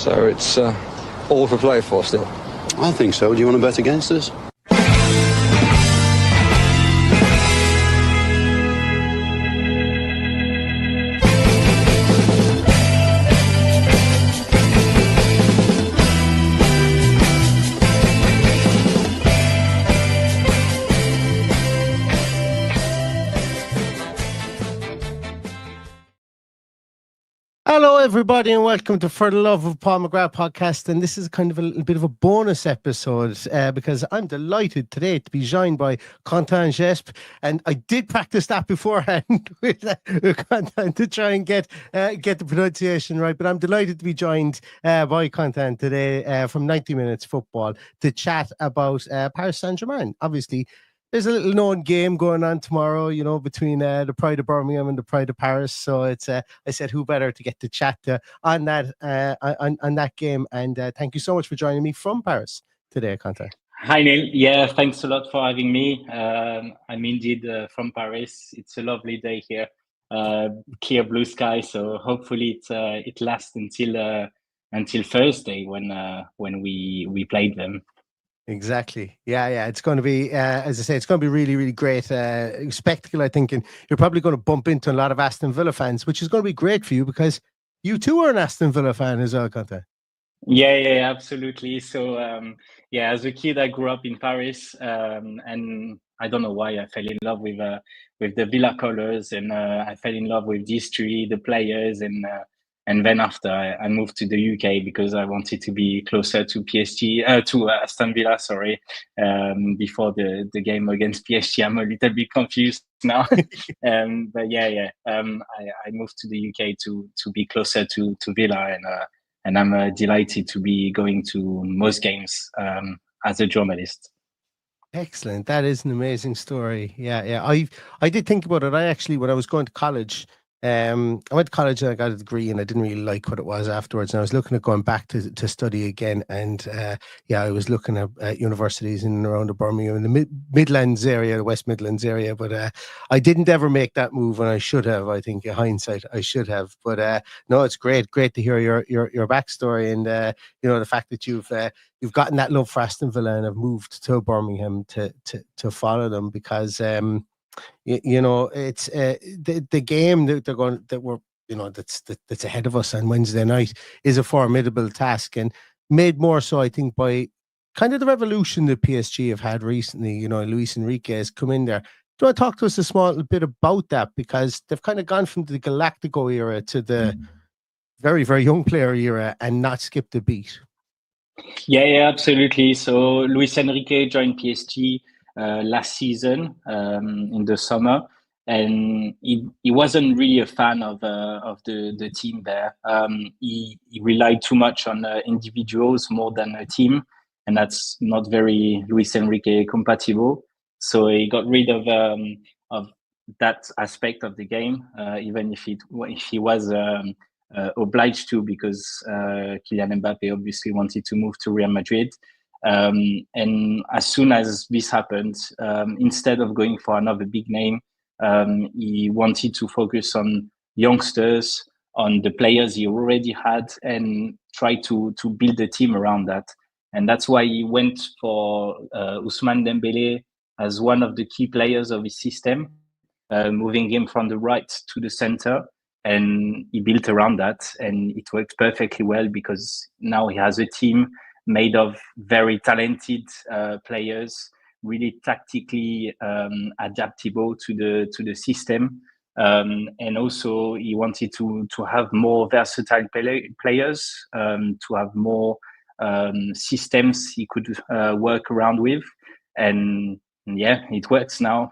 So it's all for play for still. I think so. Do you want to bet against us? Hello, everybody, and welcome to For the Love of Paul McGrath podcast. And this is kind of a bit of a bonus episode because I'm delighted today to be joined by Quentin Gesp. And I did practice that beforehand with Quentin to try and get the pronunciation right. But I'm delighted to be joined by Quentin today from 90 Minutes Football to chat about Paris Saint-Germain. Obviously, there's a little known game going on tomorrow, you know, between the Pride of Birmingham and the Pride of Paris. So it's I said, who better to get to chat on that game? And thank you so much for joining me from Paris today, Quentin. Hi, Neil. Yeah, thanks a lot for having me. I'm indeed from Paris. It's a lovely day here, clear blue sky. So hopefully it lasts until Thursday when we played them. Exactly. Yeah. It's going to be, as I say, it's going to be really, really great spectacle, I think. And you're probably going to bump into a lot of Aston Villa fans, which is going to be great for you because you too are an Aston Villa fan as well, Quentin. Yeah, absolutely. So, as a kid, I grew up in Paris, and I don't know why I fell in love with the Villa colors, and I fell in love with the history, the players, and then after I moved to the UK because I wanted to be closer to PSG, to Aston Villa, sorry, before the game against PSG. I'm a little bit confused now. But I moved to the UK to be closer to Villa, and I'm delighted to be going to most games as a journalist. Excellent. That is an amazing story. Yeah. I did think about it. When I was going to college, I went to college and I got a degree and I didn't really like what it was afterwards. And I was looking at going back to study again. And I was looking at universities in and around the Birmingham, in the Midlands area, the West Midlands area. But I didn't ever make that move, and I should have. I think in hindsight, I should have. But no, it's great to hear your backstory and the fact that you've gotten that love for Aston Villa and have moved to Birmingham to follow them because. It's the game that's ahead of us on Wednesday night is a formidable task, and made more so, I think, by kind of the revolution that PSG have had recently. Luis Enrique has come in there. Do you want to talk to us a small bit about that, because they've kind of gone from the Galactico era to the very, very young player era and not skipped a beat? Yeah, absolutely. So Luis Enrique joined PSG last season in the summer, and he wasn't really a fan of the team there. He relied too much on individuals more than a team, and that's not very Luis Enrique compatible. So he got rid of that aspect of the game, even if he was obliged to, because Kylian Mbappe obviously wanted to move to Real Madrid. And as soon as this happened, instead of going for another big name, he wanted to focus on youngsters, on the players he already had, and try to build a team around that. And that's why he went for Ousmane Dembélé as one of the key players of his system, moving him from the right to the center. And he built around that, and it worked perfectly well because now he has a team made of very talented players, really tactically adaptable to the system, and also he wanted to have more versatile players, to have more systems he could work around with, and it works now.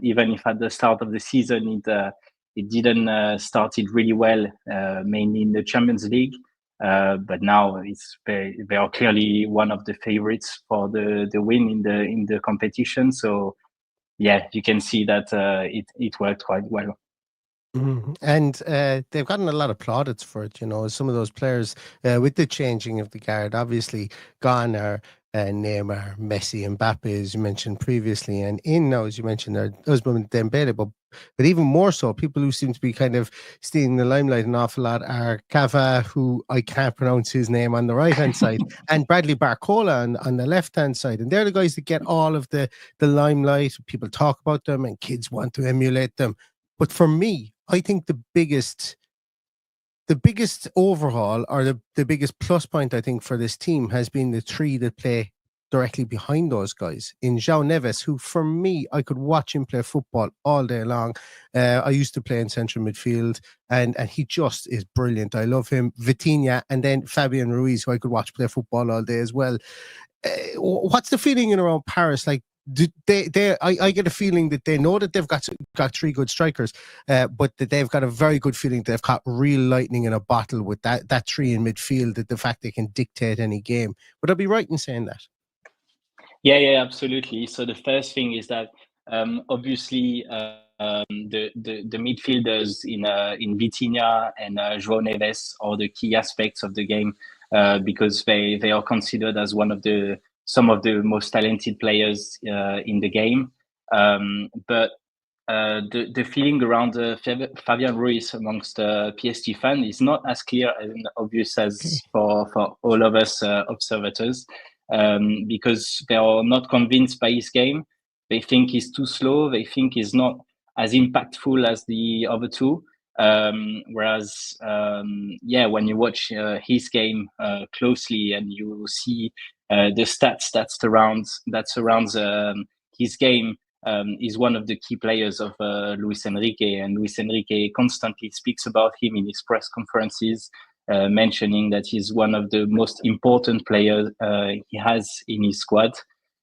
Even if at the start of the season it didn't started really well, mainly in the Champions League. But now they are clearly one of the favorites for the win in the competition. So you can see that it worked quite well. Mm-hmm. And they've gotten a lot of plaudits for it. Some of those players with the changing of the guard, obviously gone are Neymar, Messi, Mbappe, as you mentioned previously, and in now, as you mentioned, there Ousmane Dembélé. But But even more so, people who seem to be kind of stealing the limelight an awful lot are Cava, who I can't pronounce his name, on the right-hand side, and Bradley Barcola on the left-hand side. And they're the guys that get all of the limelight. People talk about them and kids want to emulate them. But for me, I think the biggest overhaul, or the biggest plus point, I think, for this team has been the three that play directly behind those guys. In João Neves, who for me, I could watch him play football all day long. I used to play in central midfield, and he just is brilliant. I love him. Vitinha, and then Fabian Ruiz, who I could watch play football all day as well. What's the feeling in around Paris? Like, I get a feeling that they know that they've got three good strikers, but that they've got a very good feeling they've got real lightning in a bottle with that three in midfield, that the fact they can dictate any game. Would I be right in saying that? Yeah, absolutely. So the first thing is that obviously the midfielders in Vitinha and João Neves are the key aspects of the game, because they are considered as some of the most talented players in the game. But the feeling around Fabian Ruiz amongst PSG fans is not as clear and obvious as for all of us observers. Because they are not convinced by his game. They think he's too slow. They think he's not as impactful as the other two. Whereas, when you watch his game closely and you see the stats that surrounds his game, is one of the key players of Luis Enrique, and Luis Enrique constantly speaks about him in his press conferences. Mentioning that he's one of the most important players he has in his squad.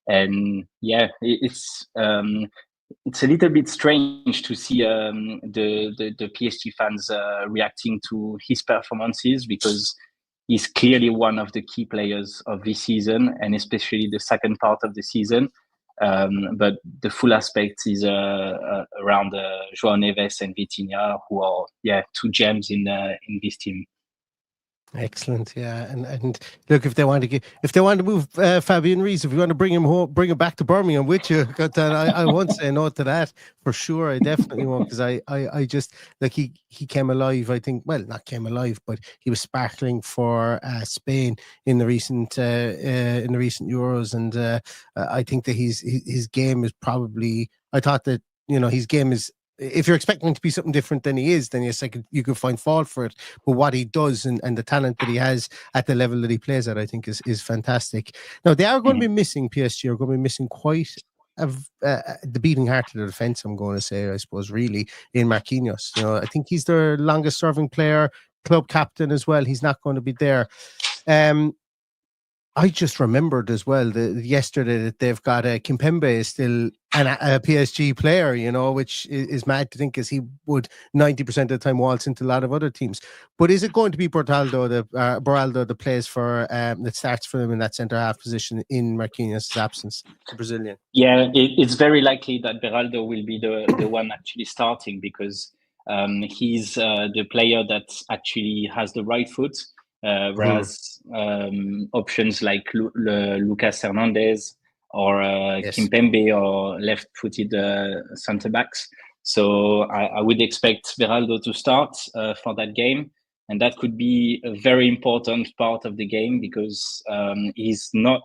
And it's a little bit strange to see the PSG fans reacting to his performances, because he's clearly one of the key players of this season, and especially the second part of the season. But the full aspect is around João Neves and Vitinha, who are two gems in this team. Excellent, yeah, and look, if they want to move Fabian Ruiz, if you want to bring him back to Birmingham with you, I won't say no to that for sure. I definitely won't, because I just, like, he came alive. I think, well, not came alive, but he was sparkling for Spain in the recent Euros, and I think that his game is probably. I thought that his game is. If you're expecting him to be something different than he is, then yes, you could find fault for it. But what he does and the talent that he has at the level that he plays at, I think is fantastic. Now, they are going to be missing, PSG are going to be missing quite the beating heart of the defence, I'm going to say, I suppose, really, in Marquinhos. I think he's their longest serving player, club captain as well. He's not going to be there. I just remembered as well yesterday that they've got Kimpembe is still a PSG player, which is mad to think, as he would 90% of the time waltz into a lot of other teams. But is it going to be Beraldo that plays for that starts for them in that centre half position in Marquinhos' absence, the Brazilian? Yeah, it's very likely that Beraldo will be the one actually starting, because he's the player that actually has the right foot. Whereas options like Lucas Hernandez or Kimpembe are left-footed centre backs. So I would expect Beraldo to start for that game, and that could be a very important part of the game, because he's not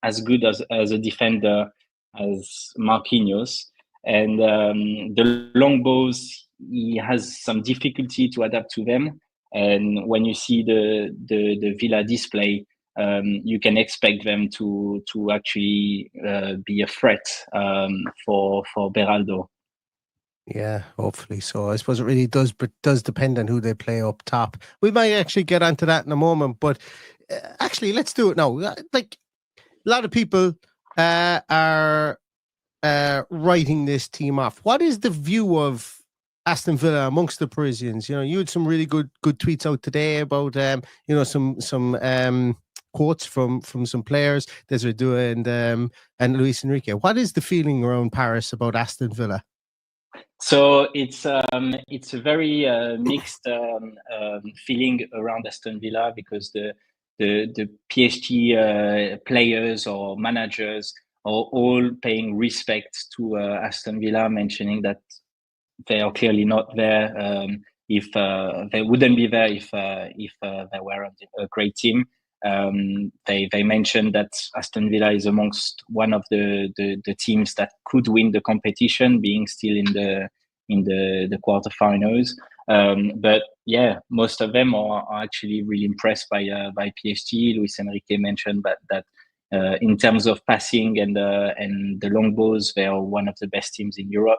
as good as a defender as Marquinhos, and the long balls, he has some difficulty to adapt to them. And when you see the Villa display, you can expect them to actually be a threat for Beraldo. Yeah, hopefully so. I suppose it really does depend on who they play up top. We might actually get onto that in a moment, but actually, let's do it now. Like, a lot of people are writing this team off. What is the view of Aston Villa amongst the Parisians? You had some really good tweets out today about some quotes from some players, Desiree Doué and Luis Enrique. What is the feeling around Paris about Aston Villa? So it's a very mixed feeling around Aston Villa, because the PSG players or managers are all paying respect to Aston Villa, mentioning that they are clearly not there. If they wouldn't be there if they were a great team. They mentioned that Aston Villa is amongst one of the teams that could win the competition, being still in the quarterfinals. But yeah, most of them are actually really impressed by PSG. Luis Enrique mentioned that in terms of passing and the long balls, they are one of the best teams in Europe.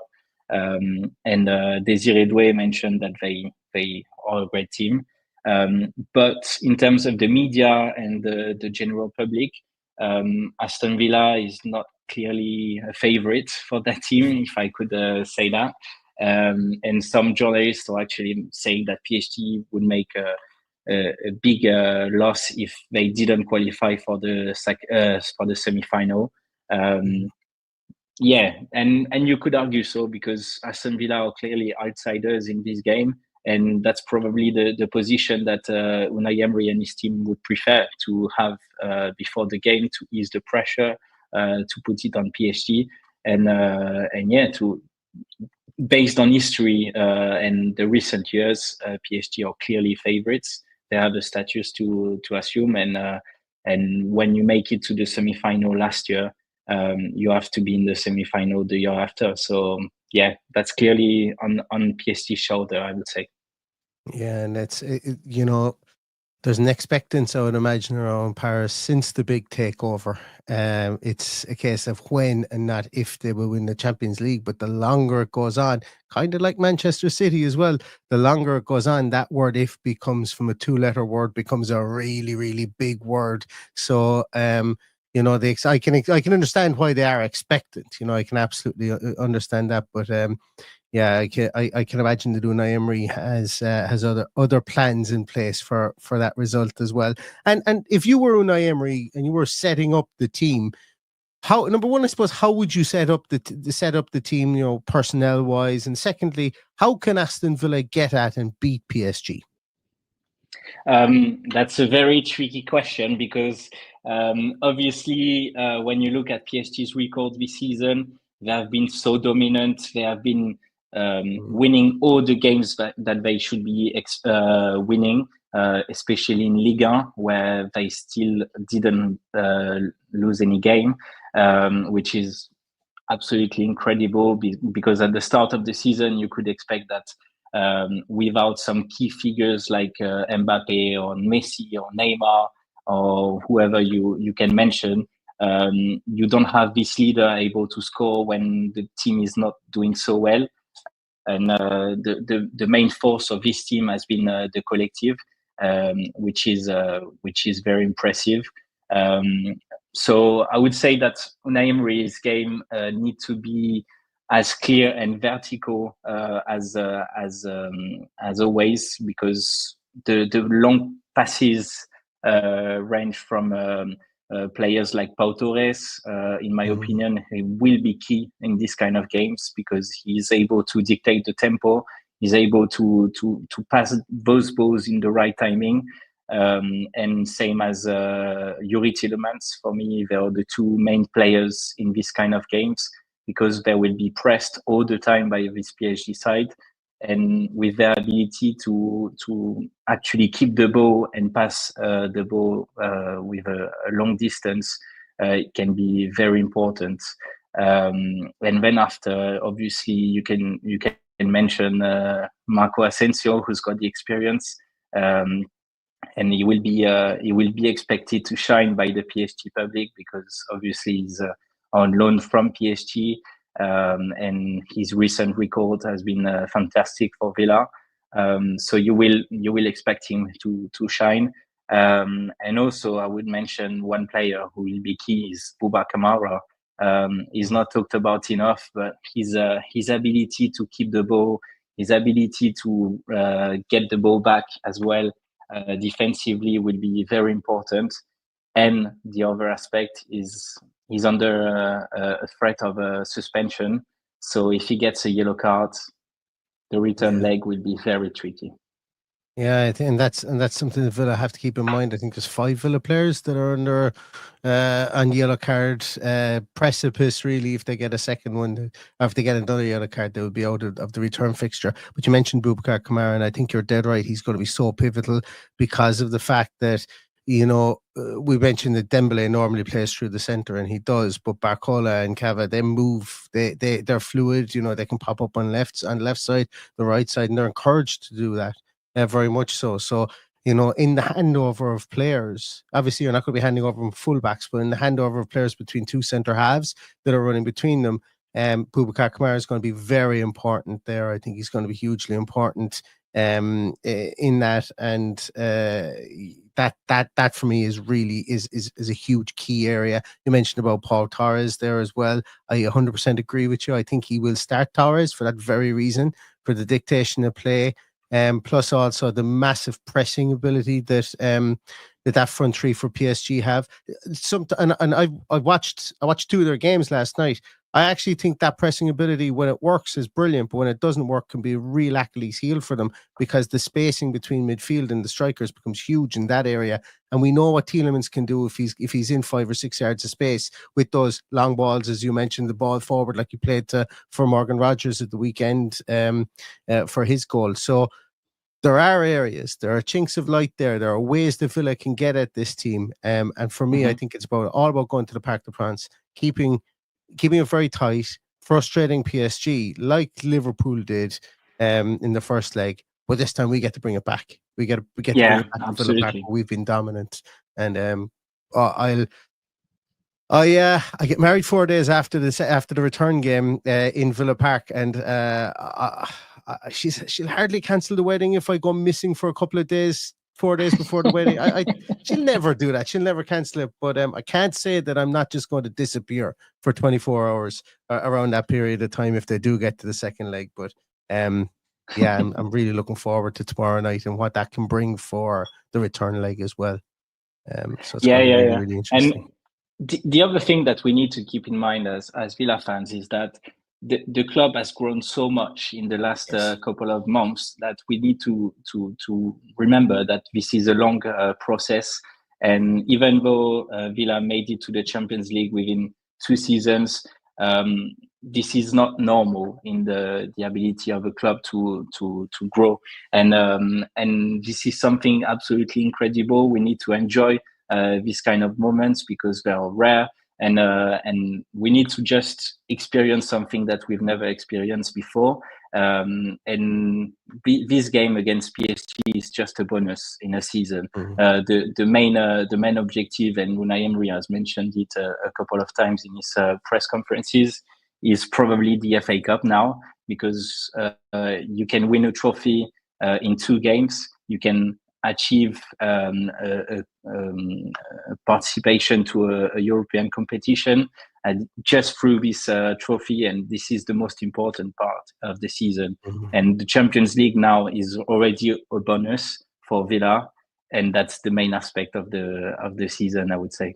And Desiré Doué mentioned that they are a great team. But in terms of the media and the general public, Aston Villa is not clearly a favorite for that team, if I could say that. And some journalists are actually saying that PSG would make a big loss if they didn't qualify for the semi-final. Yeah, and you could argue so, because Aston Villa are clearly outsiders in this game, and that's probably the position that Unai Emery and his team would prefer to have before the game, to ease the pressure, to put it on PSG, and yeah, to based on history and the recent years, PSG are clearly favorites. They have the status to assume, and when you make it to the semi-final last year, you have to be in the semi-final the year after. So yeah, that's clearly on PSG's shoulder, I would say. Yeah, and it's you know, there's an expectancy, I would imagine, around Paris since the big takeover. It's a case of when and not if they will win the Champions League. But the longer it goes on, kind of like Manchester City as well, the longer it goes on, that word "if" becomes, from a two-letter word, becomes a really, really big word. So, you know, I can understand why they are expectant. You know, I can absolutely understand that. But yeah, I can imagine that Unai Emery has other plans in place for that result as well. And if you were Unai Emery and you were setting up the team, how, number one, I suppose, how would you set up the team, you know, personnel wise, and secondly, how can Aston Villa get at and beat PSG? That's a very tricky question, because obviously when you look at PSG's record this season, they have been so dominant. They have been winning all the games that they should be winning, especially in Ligue 1, where they still didn't lose any game, which is absolutely incredible, because at the start of the season, you could expect that without some key figures like Mbappe or Messi or Neymar or whoever you can mention, you don't have this leader able to score when the team is not doing so well. And the main force of this team has been the collective, which is very impressive. So I would say that Unai Emery's game need to be as clear and vertical as always, because the long passes range from players like Pau Torres, in my opinion, he will be key in this kind of games, because he's able to dictate the tempo. He's able to pass those balls in the right timing. And same as Yuri Tillemans. For me, they are the two main players in this kind of games, because they will be pressed all the time by this PSG side. And with their ability to actually keep the ball and pass the ball with a long distance, it can be very important. And then after, obviously, you can mention Marco Asensio, who's got the experience, and he will be expected to shine by the PSG public, because obviously he's on loan from PSG. And his recent record has been fantastic for Villa. So you will expect him to shine. And also, I would mention one player who will be key is Bouba Kamara. He's not talked about enough, but his ability to keep the ball, his ability to get the ball back as well defensively will be very important. And the other aspect is he's under a threat of a suspension. So if he gets a yellow card, the return leg will be very tricky. Yeah, I think, and that's something that Villa have to keep in mind. I think there's 5 Villa players that are under on yellow card precipice. Really, if they get a second one, or if they get another yellow card, they will be out of the return fixture. But you mentioned Boubacar Kamara, and I think you're dead right. He's going to be so pivotal because of the fact that we mentioned that Dembele normally plays through the center, and he does. But Barcola and Cava, they move. They're fluid. They can pop up on the left side, the right side, and they're encouraged to do that. Very much so. So, in the handover of players, obviously you're not going to be handing over them fullbacks, but in the handover of players between two centre halves that are running between them, Boubacar Kamara is going to be very important there. I think he's going to be hugely important in that, and that for me is really is a huge key area. You mentioned about Paul Torres there as well. I 100% agree with you. I think he will start Torres for that very reason, for the dictation of play. Plus also the massive pressing ability that that front three for PSG have. And I watched 2 of their games last night. I actually think that pressing ability, when it works, is brilliant, but when it doesn't work, can be a real Achilles heel for them, because the spacing between midfield and the strikers becomes huge in that area. And we know what Tielemans can do if he's in 5 or 6 yards of space with those long balls, as you mentioned, the ball forward, like you played for Morgan Rogers at the weekend for his goal. So there are areas, there are chinks of light there. There are ways that Villa can get at this team. And for me, I think it's all about going to the Parc des Princes, keeping it very tight, frustrating PSG like Liverpool did in the first leg. But this time we get to bring it back. We get to bring it back to Villa Park, where we've been dominant. And I get married 4 days after the return game in Villa Park, and she'll hardly cancel the wedding if I go missing for a couple of days, 4 days before the wedding. She'll never do that. She'll never cancel it. But I can't say that I'm not just going to disappear for 24 hours around that period of time if they do get to the second leg. But yeah, I'm really looking forward to tomorrow night and what that can bring for the return leg as well. So it's really interesting. And the other thing that we need to keep in mind as Villa fans is that the club has grown so much in the last couple of months that we need to remember that this is a long process. And even though Villa made it to the Champions League within 2 seasons, this is not normal in the ability of a club to grow. And this is something absolutely incredible. We need to enjoy these kind of moments because they are rare. And we need to just experience something that we've never experienced before. And this game against PSG is just a bonus in a season. The main objective, and Unai Emery has mentioned it a couple of times in his press conferences, is probably the FA Cup now, because you can win a trophy in 2 games. You can achieve a participation to a European competition just through this trophy, and this is the most important part of the season. And the Champions League now is already a bonus for Villa, and that's the main aspect of the season, I would say.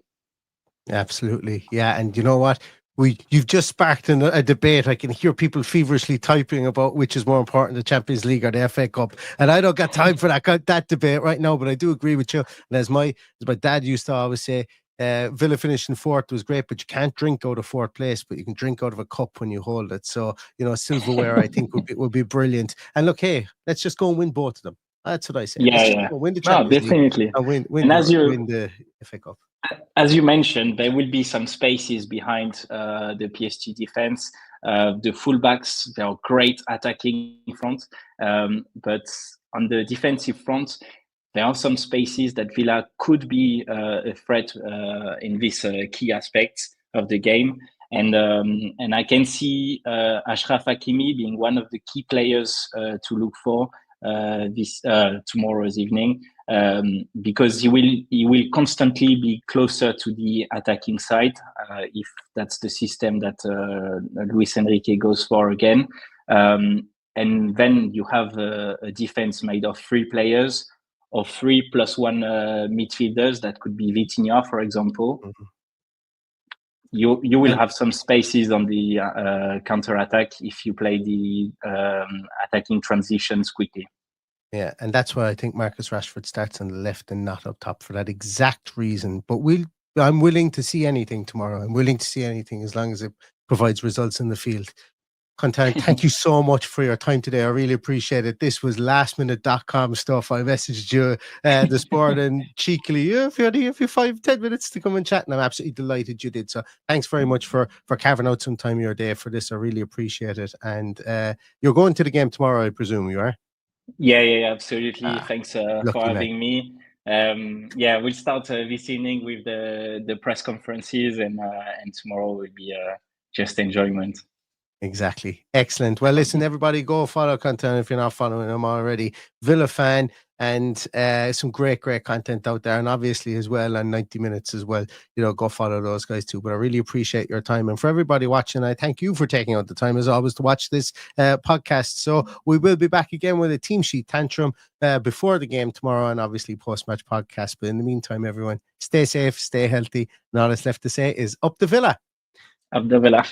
Absolutely, yeah. And you know what? You've just sparked a debate. I can hear people feverishly typing about which is more important, the Champions League or the FA Cup. And I don't got time for that debate right now, but I do agree with you. And as my dad used to always say, Villa finishing 4th was great, but you can't drink out of 4th place, but you can drink out of a cup when you hold it. So, silverware, I think would be brilliant. And look, hey, let's just go and win both of them. That's what I say. Yeah. Win the Champions definitely. League and win the FA Cup. As you mentioned, there will be some spaces behind the PSG defense. The fullbacks, they are great attacking front, but on the defensive front, there are some spaces that Villa could be a threat in this key aspects of the game. And I can see Achraf Hakimi being one of the key players to look for this tomorrow's evening. Because he will constantly be closer to the attacking side if that's the system that Luis Enrique goes for again. And then you have a defense made of 3 players, or 3 plus 1 midfielders. That could be Vitinha, for example. You will have some spaces on the counter attack if you play the attacking transitions quickly. Yeah, and that's why I think Marcus Rashford starts on the left and not up top for that exact reason. But I'm willing to see anything tomorrow. I'm willing to see anything as long as it provides results in the field. Quentin, thank you so much for your time today. I really appreciate it. This was lastminute.com stuff. I messaged you this morning cheekily. If you had 5-10 minutes to come and chat, and I'm absolutely delighted you did. So thanks very much for carving out some time of your day for this. I really appreciate it. And you're going to the game tomorrow, I presume you are? Yeah, absolutely. Thanks for having me. We'll start this evening with the press conferences, and tomorrow will be just enjoyment. Exactly. Excellent. Well, listen, everybody, go follow Quentin if you're not following him already. Villa fan, and some great content out there, and obviously as well on 90 Minutes as well. Go follow those guys too. But I really appreciate your time, and for everybody watching, I thank you for taking out the time as always to watch this podcast. So we will be back again with a team sheet tantrum before the game tomorrow, and obviously post-match podcast. But in the meantime, everyone, stay safe, stay healthy, and all that's left to say is up the Villa. Up the Villa.